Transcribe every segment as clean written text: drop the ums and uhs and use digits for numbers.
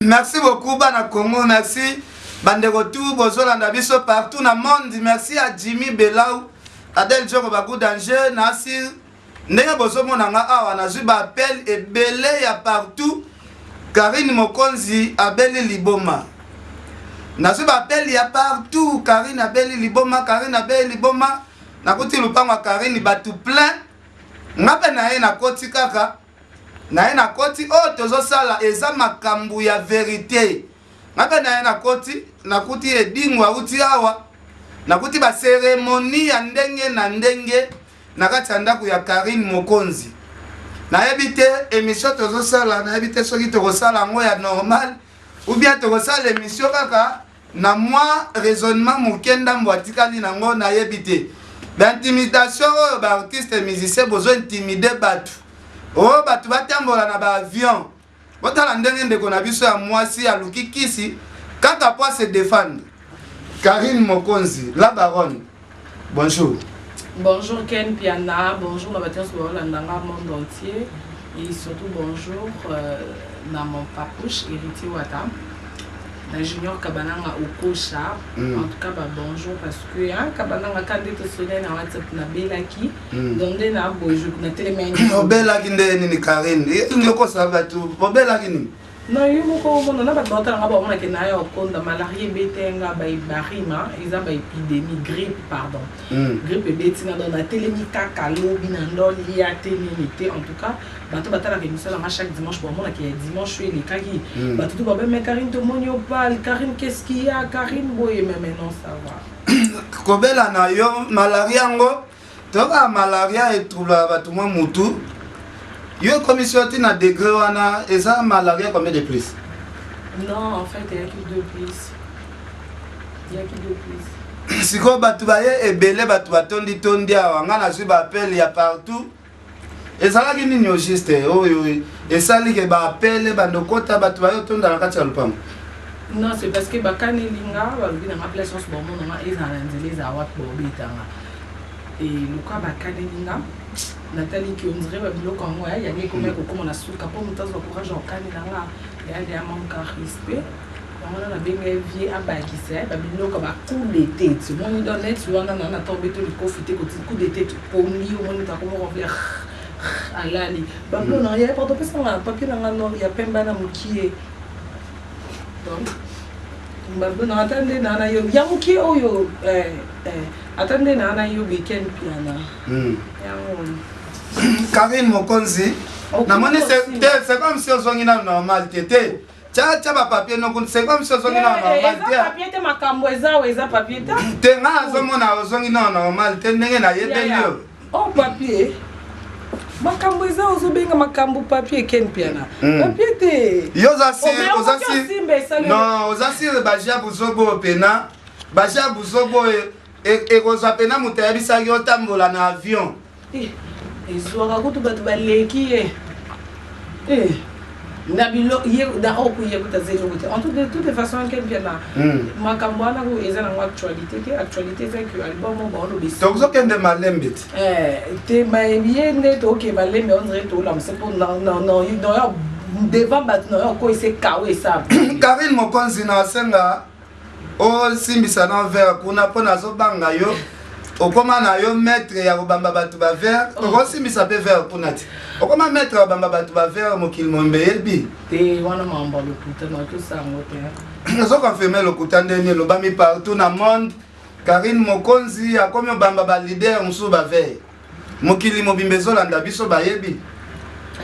Merci beaucoup, Bana Congo, merci. Bandeko tout, Bozolanda biso partout dans le monde. Merci à Jimmy Belau, Adel Djoko Bakou Danger, Nassir. Ndenge Bozomona nga awa nazwi ba appel ebele ya partout. Karine Mokonzi abeli liboma. Nazwi ba appel ya partout. Karine abeli liboma, Karine abeli liboma. Nakuti lupango Karine batu plein. Ngape na ye na koti kaka. Na ye na koti o tozo sala eza makambu ya vérité. Ngape na ye na koti nakuti edingwa uti awa. Nakuti ba cérémonie ya ndenge na ndenge nakati ndako ya Karine Mokonzi. Nayebi te émission tozo sala nayebi te soki toko sala ngo ya normal ou bien toko sala émission kaka na moi raisonnement mokenda mboatikali nango nayebi te. L'intimidation ba artiste musicien besoin intimider batu. Oh batu batambola na ba avion. Botala ndenge ndeko na biso ya mwasi ya lukikisi kaka pour se défendre. Karine Mokonzi, la baronne. Bonjour. Bonjour Ken Piana, bonjour la bâtisse de l'Andanga monde entier et surtout bonjour dans mon papouche héritier Wata, dans Junior Kabananga Okosha. En tout cas, bonjour parce que Kabananga quand tu sonnes na WhatsApp na Belaki, donde na bonjour na téléménie. Belaki ndeni Karine, ndoko sabatu, Belaki ni. Non, il faut qu'on ait pas de temps à avoir que n'a eu compte de malaria bétenga by barima, ils ont épidémie grippe pardon. Grippe bétina dans la télémica calo binando lié à télémité en tout cas, bateau batala que nous sommes chaque dimanche pour moi qui est dimanche chez les kagi. Bateau tout va mais Karine tout mon yopal, Karine qu'est-ce qu'il y a Karine boye mais maintenant ça va. Kobela na yo malaria ngo, toka malaria et trouble bateau moi mutu. Yo commission na degré wana eza malaria combien de plus? Non, en fait, il y a que 2 plus. Il y a que 2 plus. Siko batu baye ebele batu batondi tondi awa nga na zwi ba appel ya partout. Ezalaki nini yo juste oyo esali ke ba appel bandokota batu baye tonda na kati ya lupango. Non, c'est parce que bakane linga balobi na ma place en ce moment na eza na nzela eza wat bobetanga. Et le quoi bakane linga Nathalie qui on dirait biloko yango ya yangi komeka kokoma na suka po mutazo courage okanelanga ya de manque respect wana na benga vie abakisa ba biloko ba coup de tête mon donnet tu wana na tomber to likofite ko coup de tête pour lui au monde ta comment on faire alali ba blo na ya porto pesa na papier na no ya pemba na mukie donc ba blo na atande na yo ya mukie oyo atande na yo weekend piana ya Karine Mokonzi, c'est comme si on est dans normal. Tcha ba papier non c'est comme si on est dans normal. Papier te makambo eza papier ta. Te nga zomona ozongi na normal te ndenge na yete yo. Oh papier. Makambo eza ozobenga makambo papier Ken Piana. Papier te. Yo zasi. Non, ozasi baja buzobo pena. Baja buzobo e koza pena mutayabisa yo tambola na avion. Ezwaka kutu batu baleki nabilo ye da oku ye kutazelo kutu en toute façon Ken Piana makambo ana ko eza na actualité c'est que album ba ono bisi donc zo kende malembe te maye ne to ke malembe on dirait to la c'est pour non devant bat non ko ese kawe ça Karine Mokonzi na senga o simbisa na vers kuna pona zo banga yo okoma na yo maître ya kobamba batu ba verre okosimbisa pe verre kunati okoma maître ya kobamba batu ba verre mokili mombe yebi te wana mamba lokuta na tout ça ngote zo confirmer lokuta ndeni lobami partout na monde Karine Mokonzi akomi obamba ba leader musu ba verre mokili mobimbe zolanda biso ba yebi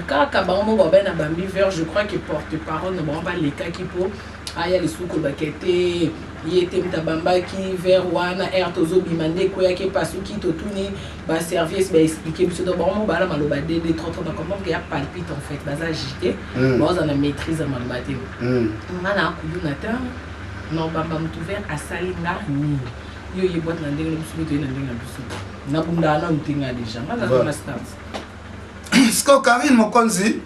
kaka bango ba na bambi verre je crois que porte-parole ne bon pas les cas qui pour aya les sous ko bakete yete mtabamba ki vers wana air tozo bimande ko yake pasu ki to tuni ba service ba expliquer biso do bon ba la maloba de 30 ans comment que ya palpite en fait bas agité bon on a maîtrise à maloba te ngana kudu nata non bamba mtu vers asalinga ni yo yebot na ndenge biso to na ndenge biso na bunda na mtinga déjà ngana na stance Sko Karine Mokonzi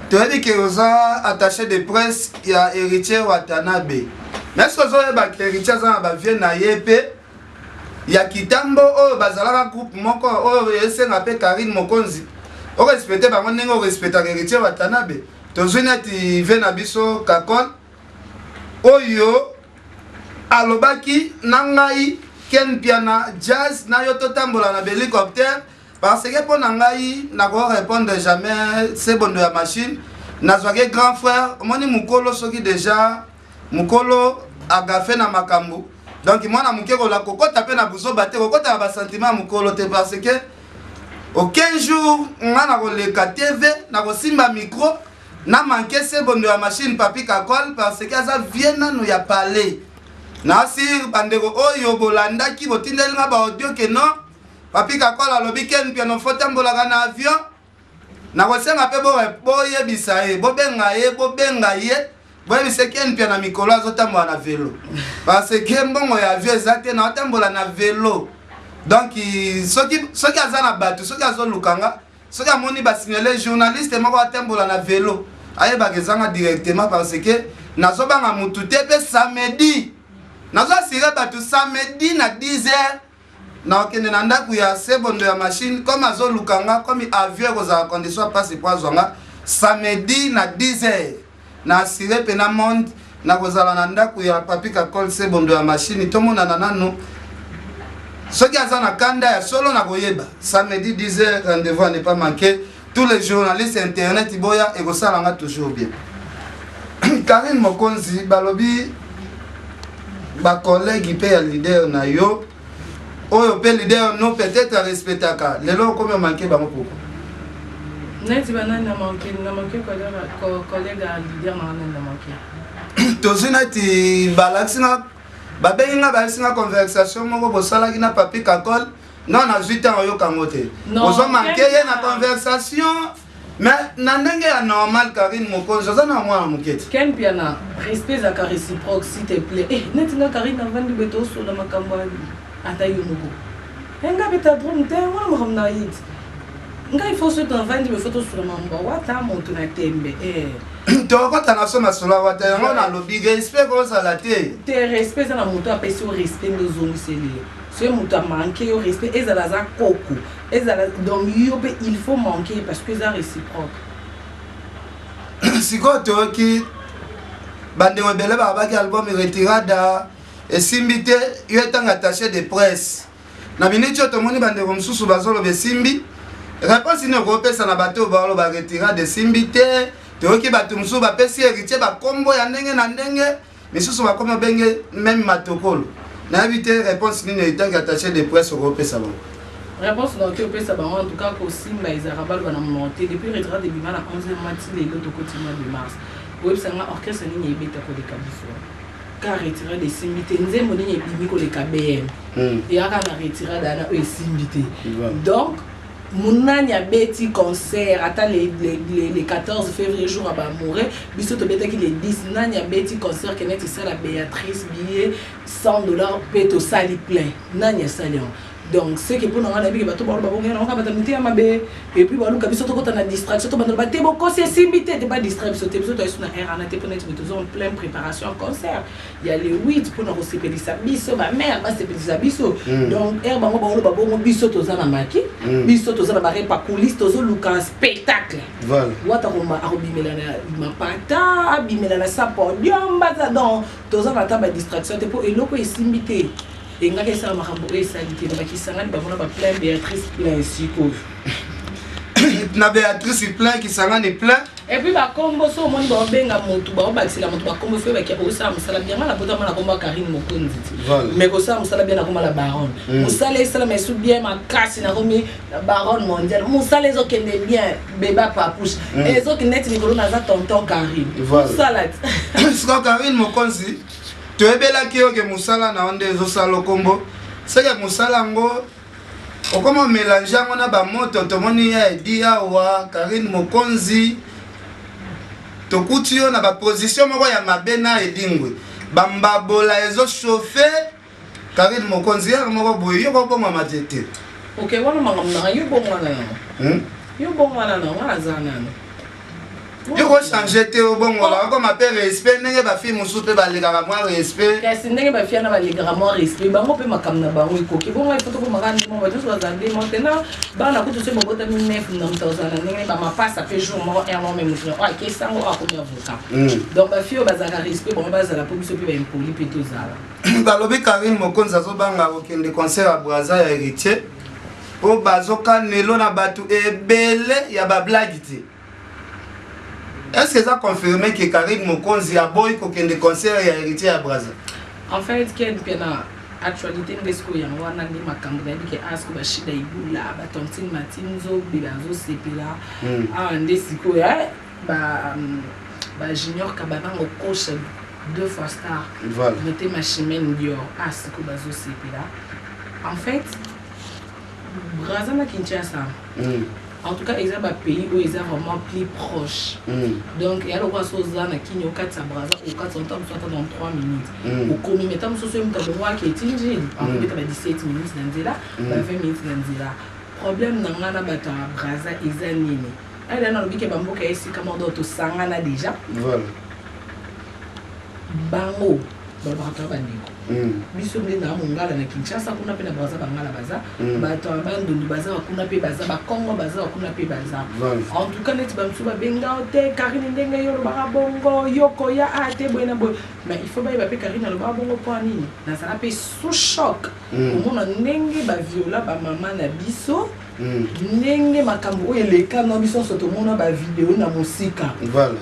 tu as dit que vous êtes attaché de presse il y a héritier Watanabe. Mais est-ce que vous avez héritier ça vient na yépé il y a Kitambo oh bazalaka groupe moko oh ese na pe Karine Mokonzi. On respecte bango ndenge on respecte héritier Watanabe. To zuna ti vient na biso kakon oyo alobaki nangai ken piana jazz na yo totambola na hélicoptère parce que pour nangai na ko répondre jamais c'est bon de la machine nazwaki grand frère omoni mukolo soki déjà mukolo agafe na makambo donc mwana mukeko la kokota pe na buzoba te kokota na ba sentiment mukolo te parce que aucun jour ngana ko leka TV na ko simba micro na manqué c'est bon de la machine papi kakol parce que ça vient na nous ya parler na sir bandeko oyo bolanda ki botindeli nga ba audio ke non papi kakol alobi ken piano fotambola na avion na ko senga pe boye bisaye bobenga ye boye se ken piano mikolo azotambola na vélo parce que mbongo ya avion exacte na otambola na vélo donc soki azana bato soki azolukanga soki amoni ba signaler journaliste moko atambola na vélo ayebaka ezanga directement parce que nazobanga mutu te pe samedi nazosire bato samedi na 10h na okende na ndako ya sebondo ya machine comme azolukanga comme avion kozala condition passe po azwanga samedi na 10h na asire pe na monde na kozala na ndako ya papi kakol sebondo ya machine tomonana nano soki aza na kanda ya solo na koyeba samedi 10h rendez-vous à ne pas manquer. Tous les journalistes internet iboya et gosalanga toujours bien. Karine Mokonzi balobi ba collègue pe ya leader na yo oyo pe leader no peut-être respectaka lelo comme manqué ba moko. Neti banana na manqué collègue leader na manqué. Tozina ti balaxina ba benga ba singa conversation moko bosala kina papi kakol. Non, na 8 ans yo kangote. Ozo manqué na conversation mais na ndenge ya normal Karine Mokonzi za na mwa mukete. Ken piana respect za réciproque s'il te plaît. Eh netinga Karine avandi beto so na makambo ata yo nuko. Enga beta drum te wa mramna yit. Nga il faut se t'envandi me photo sur mamba wata monto na tembe. Toko tana soma sola wata yango na lobby respect ko sala te. Te respect za na moto apesi o respect ndozongi sele. C'est mon manqué au respect et ça la coco et ça donc il faut manquer parce que ça réciproque si quoi toi qui bande rebelle babaki album retirada et simbité il est attaché de presse na minute to moni bande comme susu bazolo be simbi réponse ni ko pesa na bateau ba lo ba retirada de simbité to ki batu musu ba pesi héritier ba kombo ya ndenge na ndenge misusu ba komo benge même matokolo. N'habité réponse ni n'étant attaché de presse au Europé Sabon. Réponse dans le Sabon, en tout cas, aussi, mais ils ont rabat monté depuis le retrait de Bima la 11e matin et l'autre quotidien de mars. Oui, c'est un orchestre qui est bête pour les cabissois. Car retirer des simbités, nous avons dit que les KBM. Et à retirer d'Anna et simbité. Donc, Mounani a bêti concert, attends les 14 février jour à Bamouré, bisous te bêta qui les 10, Nani a bêti concert qui n'est pas la Béatrice, billet $100, pète au sali plein, Nani a sali. Donc, c'est que pour nous, on a vu que on va et puis on a vu que la distraction, on a dit que c'est simité, tu pas distraction, tu as sur air, on a été en pleine préparation concert. Il y a les 8 pour nous recevoir des sabisso, ma mère va se faire des sabisso. Donc, air bango bango bango biso to zana maki, biso to zana barre pas coulisses, to zo luka spectacle. Voilà. Wata komba arobimela na mapata, abimela na sa podium, baza donc to zana taba distraction, te pour eloko simité. Et nga kesa makambo esalite na bakisangani bamona ba plein Béatrice plein siko na Béatrice plein kisangani plein et puis ba kombo so moni ba benga motu ba bakisila motu ba kombo fe ba kia osa musala bien na bota mana komba Karine Mokonzi mais ko sa musala bien na komba la baronne musala esala mais sou bien ma casse na komi la baronne mondiale musala ezo kende bien beba papouche ezo kinet nikolo na za tonton Karine musala c'est Karine Mokonzi tu es belle qui est musala na onde zo salo kombo c'est que musala ngo o comment mélanger ngona ba moto to moni ya dia wa Karine Mokonzi to kutio na ba position moko ya mabena edingwe bamba bola ezo chauffer Karine Mokonzi ya moko boyo yo ko ma matete OK wana mangam na yo bon wana yo bon wana na wana zana yo ko changer te au bongo la comme appel respect ndenge ba fille musu pe ba leka moi respect kasi ndenge ba fille na ba leka moi respect bango pe makamna bango ikoki bongo il faut to ko makande mo ba tous bazande maintenant bana kutu se bobota 9 na mtozana ndenge ba mapasa pe jour mo erno même musu ah ke sango a ko avocat donc ba fille bazaka respect bongo bazala po biso pe ba impoli pe tozala balobi Karim Mokonzi azobanga okende concert à Braza ya héritier po bazoka nelo na batu ebele ya ba blague ti. Est-ce que ça confirme que Karim Mokonzi a boy kokende concert ya héritier à Braza? En fait ken pena actualité ndesko ya wana ni makambo na bike asko ba shida ibula ba tontine matinzo bilazo sepela ndesiko ya ba junior kabana au coach 2 fois star. Voilà. Mettez ma chimène Dior à ce que bazo sepela. En fait Braza na Kinshasa. En tout cas, ils ont un pays où ils sont vraiment plus proches. Donc, il y a le roi Sozana qui est au 4 Braza, au 4 temps, soit dans 3 minutes. Au commis, mais tant que ce soit qui est tingé, en fait, il y a 17 minutes dans là, 20 minutes dans là. Problème dans la bata Braza, ils ont nini. Elle est dans le bique bambo qui est ici, comme on doit tout sangana déjà. Voilà. Bango, laboratoire bandiko. Biso mbe na mongala na Kinshasa kuna pe na Braza bangala baza bato abandondi baza kuna pe baza ba Congo baza kuna pe baza en tout cas net bamsu ba benga te Karine ndenge yo ba bongo yoko ya ate boy na boy mais il faut ba pe Karine lo ba bongo pour nini na sala pe sous choc au mona ndenge ba viola ba mama na biso ndenge makambo eleka na biso soto mona ba vidéo na musika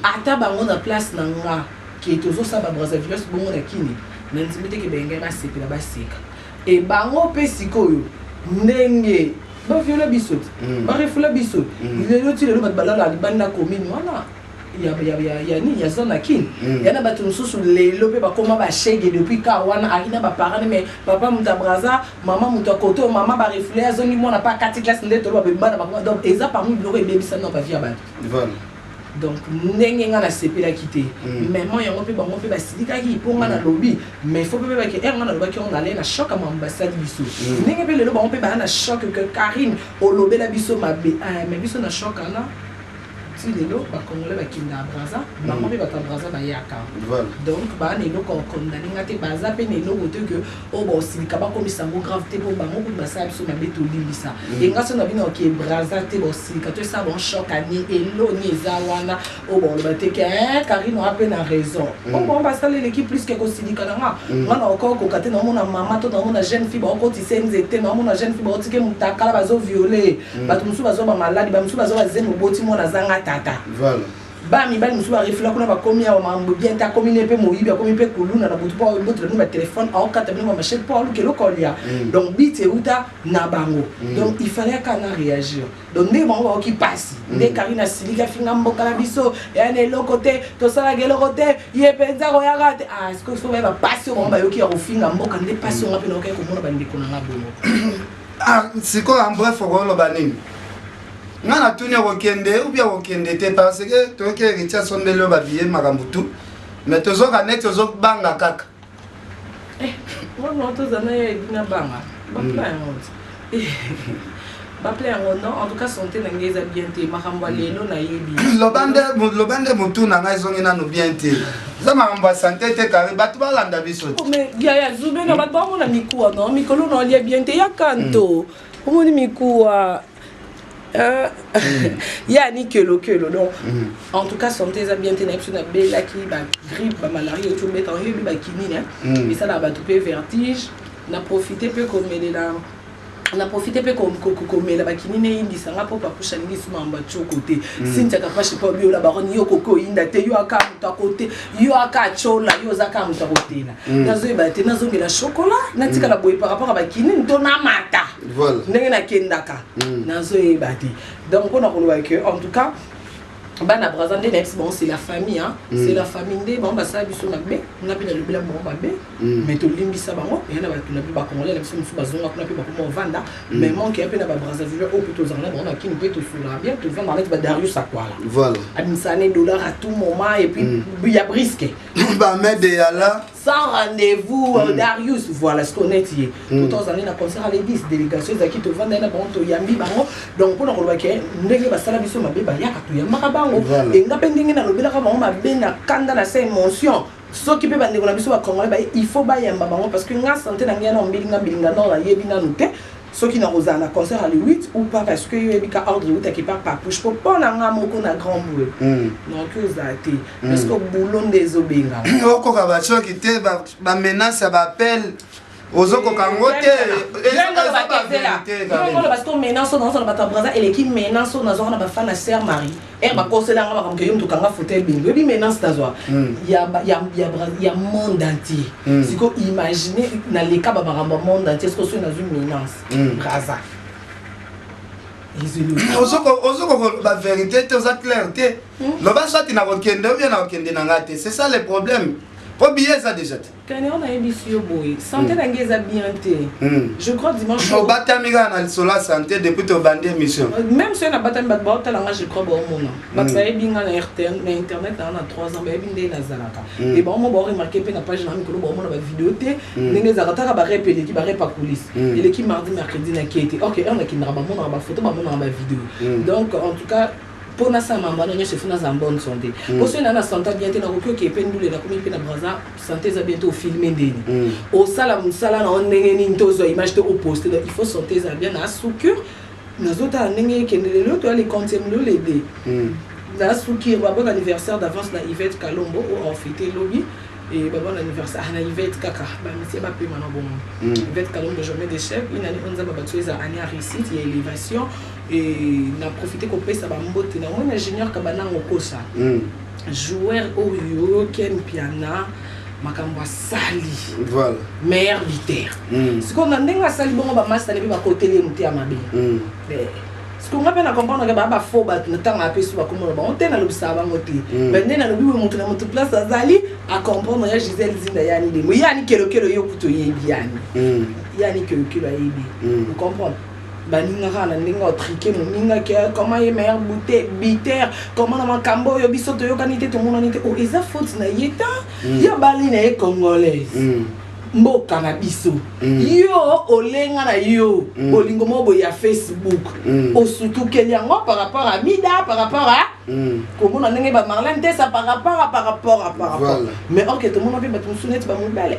ata bango na place na nga qui tozo sa ba Brazzaville bongo na kini nantimite ke benga ba sepela ba seka e bango pe sikoyo ndenge ba viola biso ba refula biso lelo ti lelo bat balala libanda commune wana ya ni ya zona kin yana batu nsusu lelo pe bakoma ba shege depuis ka wana akina ba parane mais papa muta Braza mama muta koto mama ba refula zongi mona pa 4 classe ndeto ba bembana ba donc eza parmi biloko ebebisa na ba via ba voilà. Donc ndenge nga na sepela kité mais moi yango pe bango pe basilika ki ponga na lobby mais faut pe ba ke nga na lobby on allait na choc à ambassade biso ndenge pe lelo bango pe ba na choc que Karine o lobela biso mabe mais biso na choc ana ti lelo ba congolais ba kinda Braza bango pe ba ta Braza ba yaka donc ba ne loko condamné ngate baza pe ne loko te que o bo silika ba komisa ngo gravité po bango pe ba sa biso mabe to limbisa et nga so na bino ke Braza te bo silika to ça bon choc ani elo ni zawana o bon le bate ke Karine a pe na raison o bon ba sala l'équipe plus que ko silika na nga ngana oko ko kate na mona mama to na mona jeune fille ba ko ti senzete na mona jeune fille ba tike mutakala bazo violer ba to musu bazo ba malade ba musu bazo ba zemo boti mona zanga tata voilà ba mi bali musu ba refla kuna ba komi ya mambo bien ta komi ne pe moyibi ya komi pe kuluna na butu pa botre na téléphone a okata bino ma machine pour que lo kolia donc bite uta na bango donc il fallait qu'on réagir donc ne bango qui passe ne Karina silika finga mboka la biso ya ne lo côté to sala gelo côté ye penza ko ya gate ah est-ce que so ba passe on ba yo ki ya finga mboka ne passe on apena ko ko mona ba ndiko na ngabo ah siko en bref ko lo banini ngana tunya kokende ou bien kokende te parce que to ke richa sondelo ba biye makambutu mais tozo ka net tozo banga kaka moi to zana ya dina banga ba plan ba plan non en tout cas santé na ngeza bien te makambo lelo na yebi lobande mutu na ngai zongi na no bien te za makambo santé te kare batu balanda biso mais ya zube na batu ba na mikuwa non mikolo no lia bien te ya kanto omoni mikuwa ya ni kelo donc en tout cas santé za bien tenir sur na bela ki ba grippe ba malaria et tout mettre en yebi ba kinini mais ça la ba tout vertige na profiter peu comme là on a profité peu comme la bakinine indi sanga po papusha ngi suma mba chokote sinta ka pashi po bio la baroni yo koko inda te yo aka muta kote yo aka chola yo zaka muta kote na nazo ba te nazo ngela chocolat na tika la boy par rapport à bakinine to na mata voilà ndenge na kendaka nazo ba te donc on a connu que en tout cas bana Braza nde neps bon c'est la famille hein c'est la famille nde bon ba sa biso mabe na pe na lobela bon mabe mais to limbisa bango et na ba tuna pe ba congolais na biso musu bazonga kuna pe ba ko vanda mais manque pe na ba Brazzaville au plutôt zanga bon na kini pe to sula bien to vendre avec ba Darius Akwala voilà admisane dollar à tout moment et puis il y a brisque ba mede ya là sans rendez-vous Darius voilà ce qu'on est hier tout en année na concert à l'église délégation za qui te vendre na bon to yambi bango donc pour na ko ba ke ndenge ba sala biso mabe ba yaka to yamba bango bango et nga pendingi na lobela ka bango mabena kanda na sa émotion soki pe bandeko na biso ba congolais il faut ba yamba bango parce que nga santé na ngena ombilinga bilinga non la yebi na nute soki na rozana concert à le 8 ou pas parce que yebi ka ordre ou ta qui part pas push pour pas na nga moko na grand boule donc uzati parce que boulon des obenga oko ka ba choki te ba menace ba appel Ozoko kangote parce que menace dans son batabraza et l'équipe menace dans zone ba fana sœur Marie et ba conseiller nga ba comme que yum to kanga fauteuil bingo et menace dans zone il y a monde entier si ko imaginer na les cas ba monde entier ce que c'est dans une menace braza Ozoko la vérité te za clarté lo ba sorti na kokende ou bien na kokende na ngate c'est ça le problème. Pour billet ça déjà. Quand on a émission boy, santé d'angeza bien té. Je crois dimanche. Au batamiga na sola santé depuis to bande émission. Même si on a batami batba talanga je crois bon mon. Batba binga na RTN na internet na 3 ans ba binde na zalaka. Et bon mo ba remarquer pe na page na mikolo bon na ba vidéo té ndenge zakata ka ba repérer qui ba repa police. Et l'équipe mardi mercredi na qui était. OK, on a qui na ba mon na ba photo ba mon na ba vidéo. Donc en tout cas pour na sa mamba na nyeshe funa za bonne santé pour ceux na santé bien te na ko ke pendule na komi pe na braza santé za bientôt filmer ndeni au sala musala na ndenge ni ntozo image te au poster il faut santé za bien na sucure na zota ndenge kendele lo to les contem lo les dé na sucure ba bon anniversaire d'avance na Yvette Kalombo au en fêter lobby et bah bon anniversaire na Yvette kaka ba monsieur ba pe mana bon Yvette Kalombo journée des chefs une année on za ba tueza année à réussite il y a élévation et n'a profité qu'on paye ça va mbote na moi ingénieur kabana ngokosa joueur oyo ken piana makambo sali voilà meilleur viteur ce qu'on a ndenga sali bongo ba master ne ba côté muté amabe ce qu'on va bien comprendre que ba faux ba tanga apesu ba komo ba on tena lo bisaba ngote ben nena lo biwe mutu na mutu place azali a comprendre ya Gisèle Zinda yani de mo yani kelo yo kuto yebi yani yani kelo yebi vous comprenez baninga kana ndinga triquer moninga ke comment est meilleur bouteille bitter comment na makambo yo biso to yo kanité to mona nité oh eza faute na yeta ya bali na congolaise mboka na biso yo olenga na yo olingo mobo ya Facebook osutu keliango par rapport à Mida par rapport à comment ndenge ba Marlène Tessa par rapport mais ok tout le monde va te souvenir ba mobile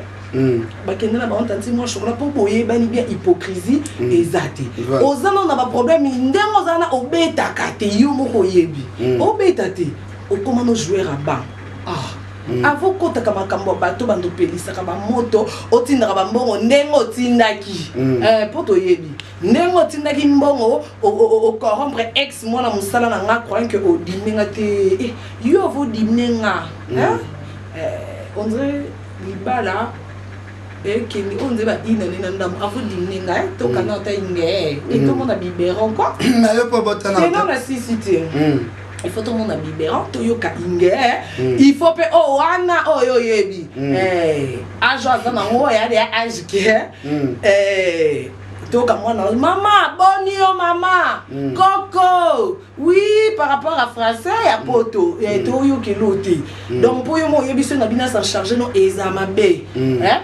bakende na ba ontanti moi chocolat pour boyer bani bien hypocrisie ezate ozana na ba problème ndengo ozana obeta kate yo moko yebi obeta te okoma no jouer à banc avant kota kama kambo bato bando pelisa kama moto otinda kama mbongo ndengo tindaki poto yebi ndengo tindaki mbongo o corrompre ex mwana musala na nga croyant que o dimenga te yo vo dimenga on dirait libala kini on dirait ba ina nina ndam avo dimenga to kana ta inge et tout le monde a biberon quoi na yo po botana c'est non la cité il faut tout le monde a biberon to yo ka inge il faut pe oh wana oh yo yebi ajo azana ngo ya de age ke toka mwana mama bonio mama coco oui par rapport à français ya poto to yo keloti donc pour yo mo yebiso na bina s'en charger no ezamabe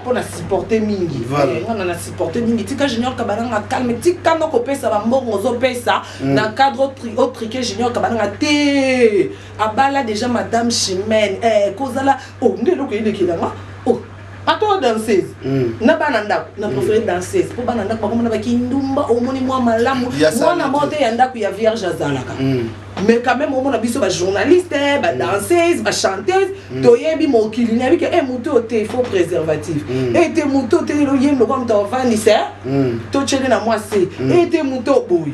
pour na supporter mingi on na supporter mingi tika junior kabananga calme tika no ko pesa ba mbongo zo pesa na cadre autre que junior kabananga te abala déjà madame Chimène kozala oh ndelo ko yedekilanga oh ato danseuse na bananda na préféré danseuse pour bananda ba komona ba kindumba omoni mwa malamu mwana monte ya ndaku ya vierge azalaka mais quand même omona biso ba journaliste ba danseuse ba chanteuse toyebi mokili na bike muto te faux préservatif et te muto te lo yembo comme ta vanise to chele na moi c'est et te muto boy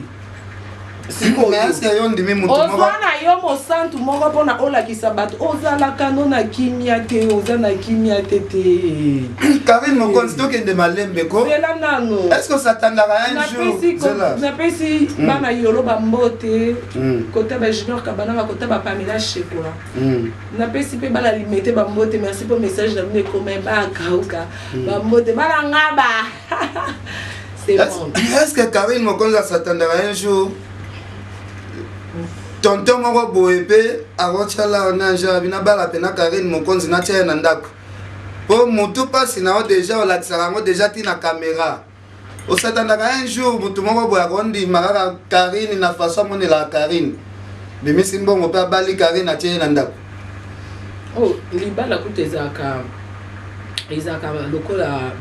merci yo ndimi mutu moko ozana yo mo santu moko pona ola kisabato ozala kano na kimia te ozana kimia te Karine Mokonzi to kende malembe ko zela nano est-ce que ça tandaka un jour na pesi bana yolo ba mbote kota ba junior kabana kota ba Pamela Chekola na pesi pe bala limité ba mbote merci pour message na mine comme ba kauka ba mbote bala ngaba c'est bon est-ce que Karine Mokonzi s'attendra un jour tonton moko boye pe akotala na bina bala pena Karine Mokonzi na tia na ndako po mutu pasi na déjà olakisaka ngo déjà tina caméra osatandaka un jour mutu moko boye akondima kaka Karine na façon monela Karine bimisi mbongo mpe abali kari na tie na ndako. Oh, libala kuta ezalaka lokola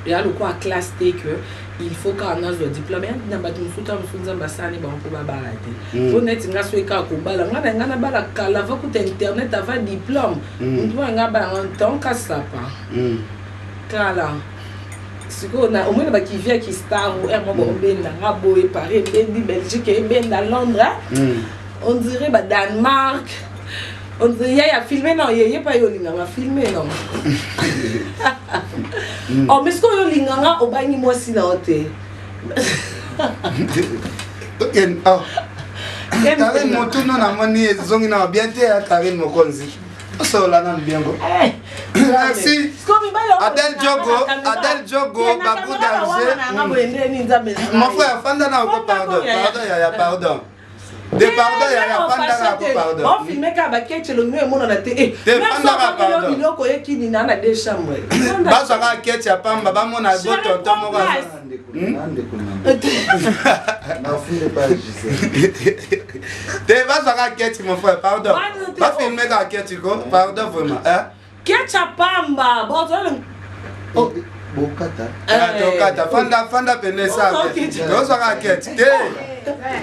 ya lokola classe te que il faut ka nazo diplôme na bato musuta musunza basani ba ko babala te faut net nga so ka ko bala nga na bala kala va kuta internet ava diplôme ndu nga ba en tant ka sapa kala siko na omwe ba ki vient ki star ou mo bo benda nga boy Paris bendi Belgique benda Londres on dirait ba Danemark. On dit, il y a filmé, non, il n'y a pas eu de filmé, non. Oh, mais ce qu'on y a, on va y moi si là, t'es. Karine Motou, non, on a mis zongi na bien té à Karine Mokonzi. So là, non, bien go. Merci. Adel Diogo, Babou Danger. Mon frère, Fanda na pardon, pardon. De pardon, il y a pas pardon. On filme ka ba ketche le mieux mon na te. Mais ça pardon. Il ko yeki ni na de chambre. Ba so ka ketche pamba ba mon na boto to mo ka. Non, filme pas Gisèle. Te ba so ka ketche mon frère, pardon. Ba filme ka ketche ko, pardon vraiment, hein? Ketche pamba, bon oh Bokata. Tokata, fanda pene sa. Do so ka ketche.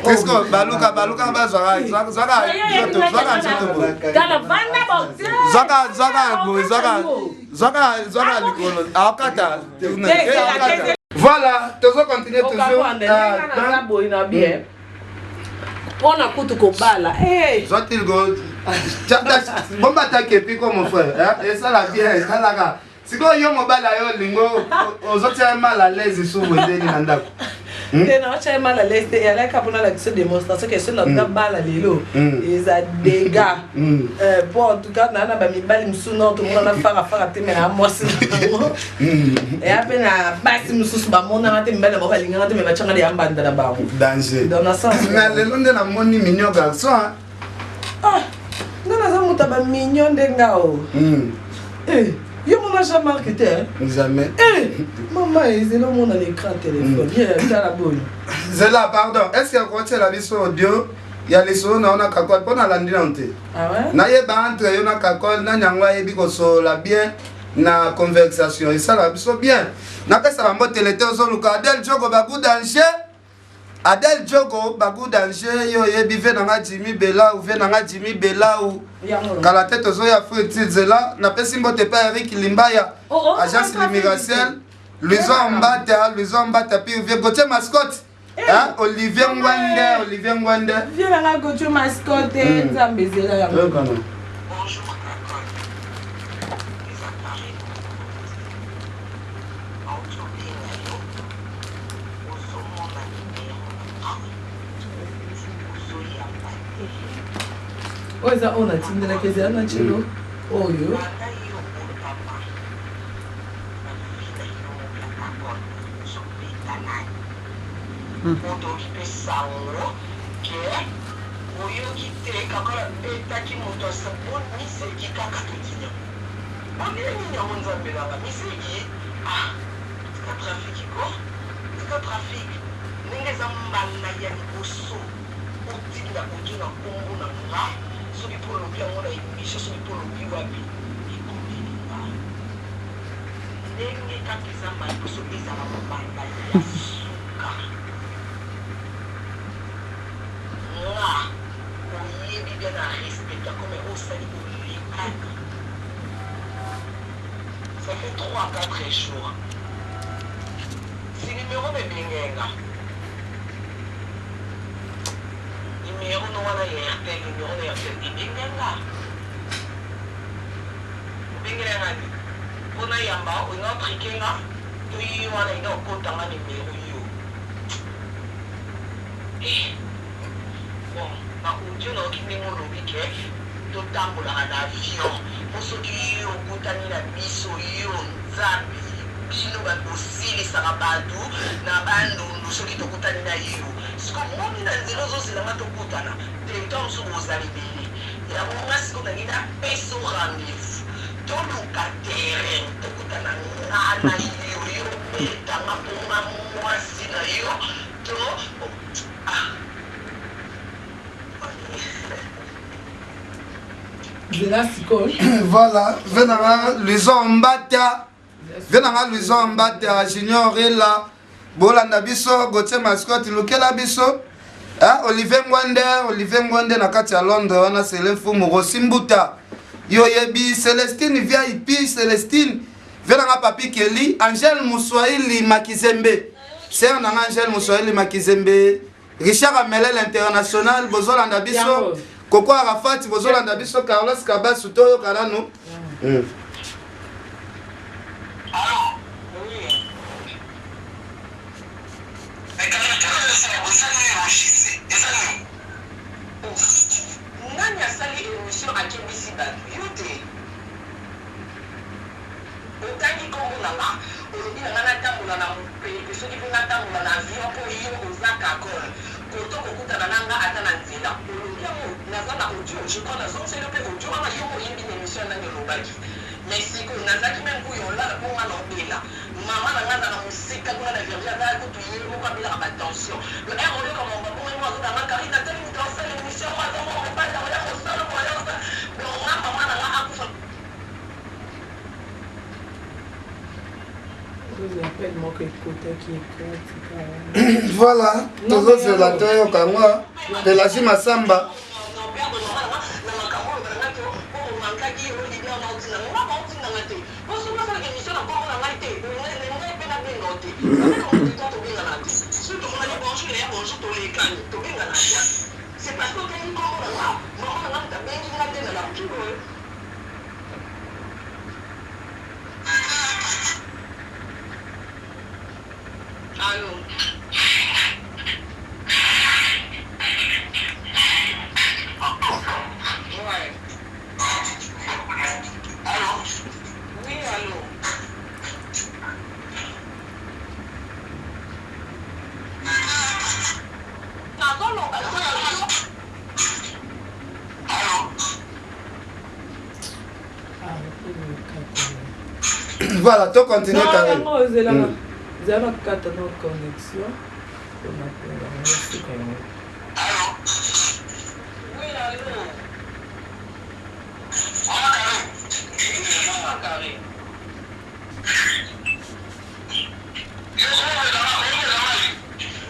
Trisco, baluka bazara zaka likolo akata. Voilà, tu vas continuer toujours. On a kutu ko bala. Eh, zotil go. Bomba ta kepi ko mon frère, et ça la bien, ça la. Siko yo mobala yo lingo ozotia mal à l'aise sur wendeni na ndako. Non, c'è mal à l'aise et là quand on a la démonstration que c'est notre balle lelo ils a dégâts. Bon en tout cas nana ba mi bali msuno tout monde na fara te mais na moi c'est et à peine à basi msusu ba mona na te mbele ba balinga te me ba changa de ambanda na ba danger dans la sens na lelo nde na moni mignon garçon. Ah non na za muta ba mignon de ngao. Yo mon jamais marketé jamais. Maman ils ont mon écran téléphone bien dans la bonne. Zela pardon, est-ce que quand tu la vision audio il y a les sons on a kakol pour na landi nante. Ah ouais. Na ye ba entre yo na kakol na nyangwa yebi ko so la bien na conversation et ça la biso bien. Na ka sa mbo telete zo luka Adel Diogo Babou Danger. Adel Diogo Babou Danger yo yebi ve na Jimmy Bella ou ve na Jimmy Bella ou kala tête zo ya Fred Zela na pesi mbote pa Eric Limbaya agence l'immigration Luison Mbata puis vieux Gauthier mascotte hein Olivier Ngwande vieux la Gauthier mascotte nzambe zela ya bonjour. Oza ona tindela keze ana chilo oyo Sobi polo bien on a émission sobi polo biwabi ikuminga ndenge kabisa mali sobi za la mabanda ya suka moi oyebi bien à respecter comme au sali olikana ça fait 3 à 4 jours si numéro me bingenga numéro no wana ya RTL numéro ya RTL ibingenga ubingenga ni kuna yamba una trikenga to yi wana ina okotanga numéro yo bon na audio na okinde mo lobike to tambola na avion mosoki yo okutani na biso yo nzambi bino bakosilisaka bato na bandundu soki tokutani na yo sikomoni na nzela ozozelanga tokutana territoire mosuku ozali bele yango nga siko nangi napeso rendez-vous toluka terrain tokutana nga na yo yo betanga mponga mwasi na yo to Voilà, venanga Luison Mbata. Venanga Luison Mbata, Junior Ela. Bolanda biso, Gauthier Mascotte, Lukela biso. Olivier Mwende na kati ya Londres, wana Célé Fumu, Rosimbuta. Yoyebi, Célestine VIP, Célestine. Venanga Papi Kelly, Angèle Moussoaili Makizembe. C'est un Angèle Moussoaili Makizembe. Richard Amelel International, Bozolanda biso. Koko Arafat, Bozolanda biso, Carlos Kabas, Toyo Karano. Nani asali émission à KBC Yote otani kombo nanga olobi nanga natambola na mopepe soki mpe natambola na avion mpo yo oza kakole koto kokutana nanga ata na nzela olobi yango naza na audio je crois nazoseli mpe audio wana yo moyembi na émission nani olobaki mais sikoyo nazalaki mpe mbuyo olala mpo nga na obela mama na nga aza na mosika kuna na verge aza kutu ye moko abelaka batension le r oleka mamba bongo azotanga kari natali moto asala émission mo aza moko mobali oya kosala moya kosala donc nga mama na nga akufa. Voilà, toujours sur la terre comme moi, de la Jima Samba. C'est parce que quand il allô. Ouais. Allô. Oui, allô. Voilà, tu continues quand même. Vous avez quatre notre connexion. Allô? Oui, allô?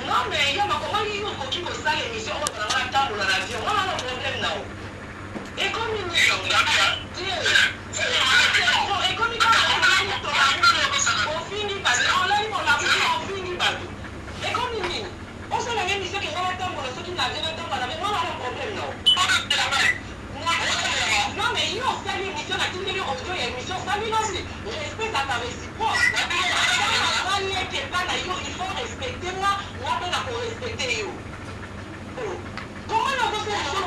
Non, mais il y a ma commande qui me sale l'émission, on va la table dans l'avion. On a un problème là. Et comme il nous non mais il y a une émission à tout le monde, il y a une émission respect à ta réciproque. Il faut respecter moi, moi je dois respecter vous. Comment on peut faire ça?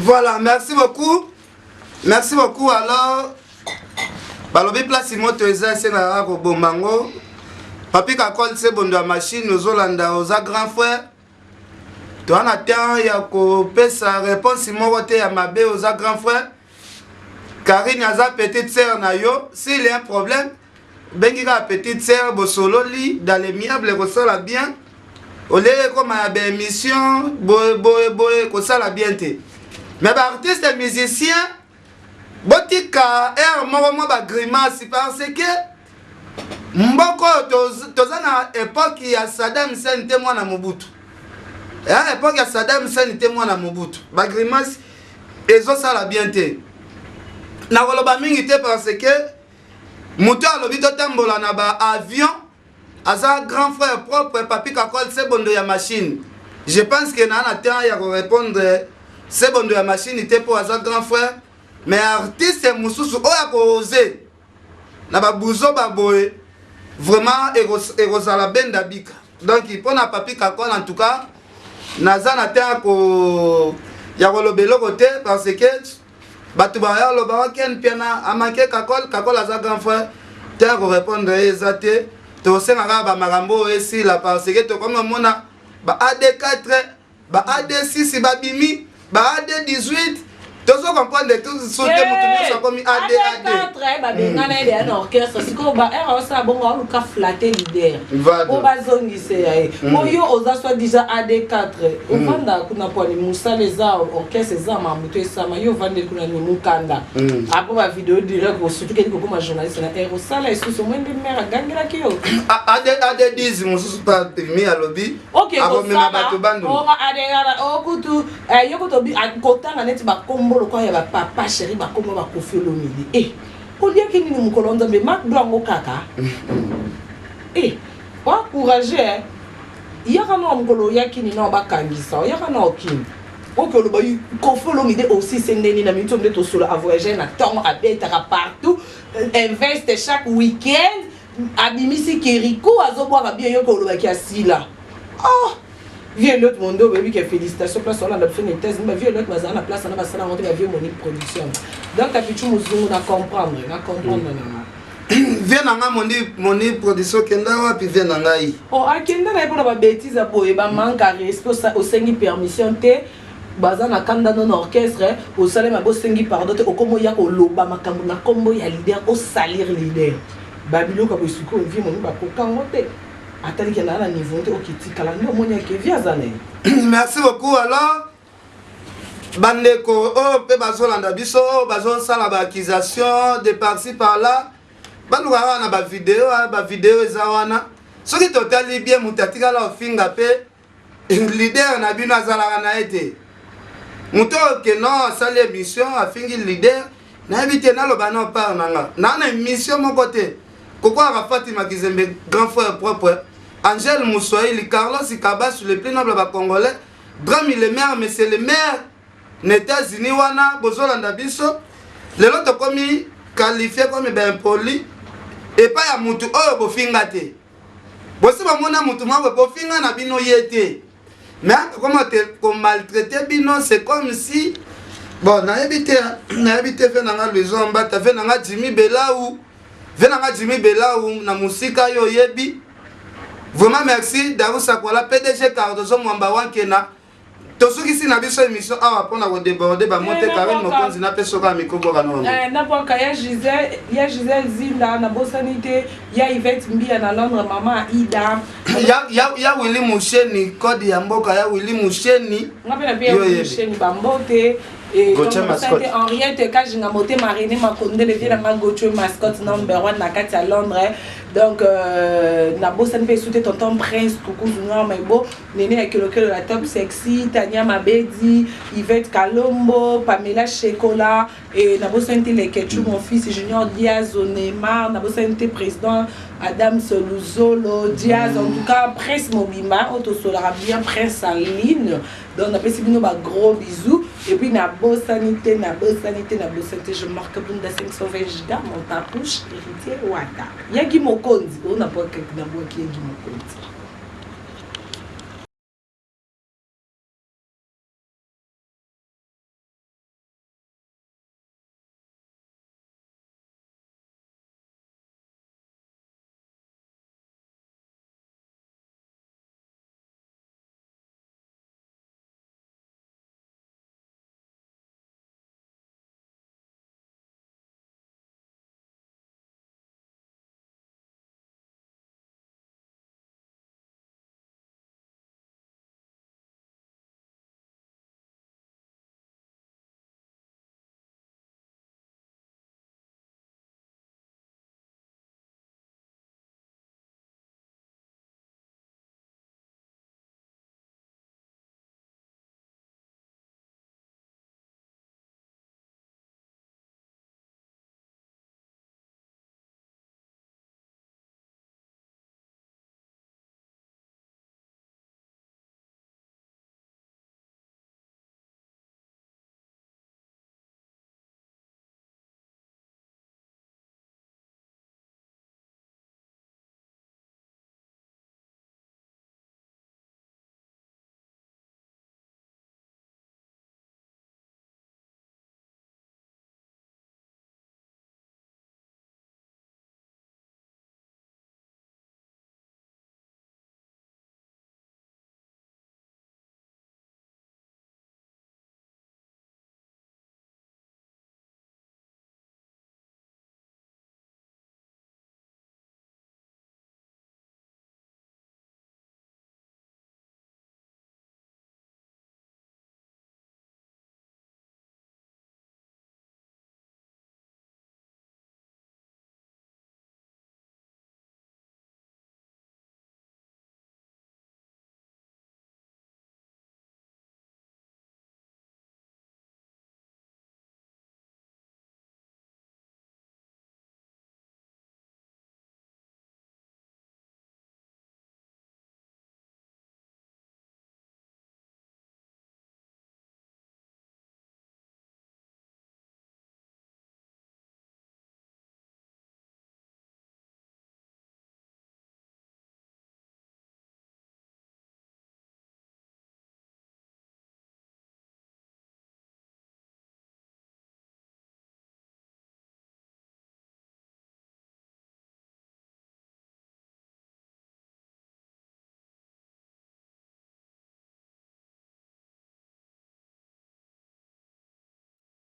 Voilà, merci beaucoup. Merci beaucoup. Alors, balobi place moto eza senga ko bomango. Papi Kakol c'est bon de la machine nous Olanda aux grand frère. Tu en attends ya ko pesa réponse moko te ya mabe aux grand frère. Karine aza petite sœur na yo, s'il y a un problème, bengi ka petite sœur bosolo li dans les miables ko sala bien. Olé comme à émission boy ko sala bien te. Mais ba artiste et musicien botika air moko ba grimace parce que mboko toza na époque ya Saddam Hussein te mwana Mobutu. Ya époque ya Saddam Hussein te mwana Mobutu. Ba grimace ezo sala bien te. Na koloba mingi te parce que mutu alobi to tambola na ba avion aza grand frère propre Papi Kakol c'est bondo ya machine. Je pense que na temps ya répondre c'est bondo ya machine te pour aza grand frère mais artiste mususu oya ko oser na ba buzo ba boy vraiment erosala benda bika. Donc pour na Papi Kakol en tout cas naza na temps ko ya kolobelo côté parce que batu ba ya loba ken piana amake Kakol aza grand frère temps ko répondre ezate to senga ba marambo esi la parce que to comme mona ba AD4 ba AD6 ba bimi ba AD18 tozo comprendre tout ce que mutu so comme AD4 ba bengana ide na orchestre siko ba era sa bongo luka flatter leader o ba zongise yae moyo oza soit déjà AD4 ovanda kuna poni musale za orchestre za ma mutu esama yo vande kuna ni mukanda apo ba vidéo direct surtout que ko ma journaliste na ero sala esu so mwende mera gangela kiyo AD10 mususu pa permis à lobby abo mema bato bandu o AD okutu yokoto bi kotanga neti ba kombo quoi ya papa chéri ba komo ba Koffi Olomide olia kini ni mukolo nzambe mak blanco kaka wa courage ya kana mukolo ya kini na ba kangisa ya kana okini okolo ba Koffi Olomide aussi sendeni na mitombe to solo a voyager na temps à betara partout investe chaque week-end abimisi Keriko azoboa bien yokolo ba kiasila vieux l'autre monde baby qui félicitations place on a fait une thèse mais vieux l'autre bazana la place on a ça monter la vieux Monique production donc ta pichu muzungu na comprendre viens nanga Monique production kenda wapi viens nanga yi akenda na epona ba bêtise boye ba manque à respect au sengi permission te bazana kanda non orchestre au salema bo sengi pardon te okomo ya ko loba makambo na kombo ya leader au salir leader babilo ka bosuko vie Monique ba kokango te. Merci beaucoup. Alors, Bandeko, pe bazolanda biso, bazosala ba accusation de par-ci par-là. Baluka na ba vidéo ezawana. Soki totali bien mutatika la ofinga pe leader na bino azala na ete. Muto ke non sale émission afingi leader na éviter na loba na par nanga. Na émission mon côté. Kokwa Fatima Kizembe grand frère propre. Angèle Moussoaïli, Carlos Ikaba sur le plus noble congolais, Drami le maire, mais c'est le maire États-Unis wana bozolanda biso. Le lot comme qualifié comme ben poli et pas ya mutu oyo bofinga te. Bosi ba mona mutu ma bofinga na bino yete. Mais comment te maltraiter bino c'est comme si bon na habité fait nanga lezomba ta fait nanga Jimmy Belaou. Fait nanga Jimmy Belaou na musika yo yebi. Vraiment merci Darou Sakola PDG Cardozo Mwamba Wankena. Tosuki si na biso émission awa pona ko déborder ba monter Karine Mokonzi na peso ka mikobo kana. Na boka ya Gisèle Zinda na bosanité ya Yvette Mbia na Londres mama Ida. Ya Willy Musheni code ya mboka ya Willy Musheni. Ngapela bien Musheni bambote. Et Gauthier mascotte. Henriette Kajinga Moté Marine Makonde le vieux na Gauthier mascotte number 1 na kati à Londres. Donc na bosan pe souté tonton Prince coucou noir mais beau néné avec le la top sexy Tania Mabedi Yvette Kalombo Pamela Chekola et na bosan les Ketchou mon fils Junior Diaz Neymar na bosan président Adam Soluzolo Diaz en tout cas Prince Mobima auto solara bien Prince en ligne donc on appelle Sibino ba gros bisous et puis na bosanité je marque Bunda 520 giga mon tapouche héritier Wata Yagi Mokonzi on n'a pas quelqu'un qui est Mokonzi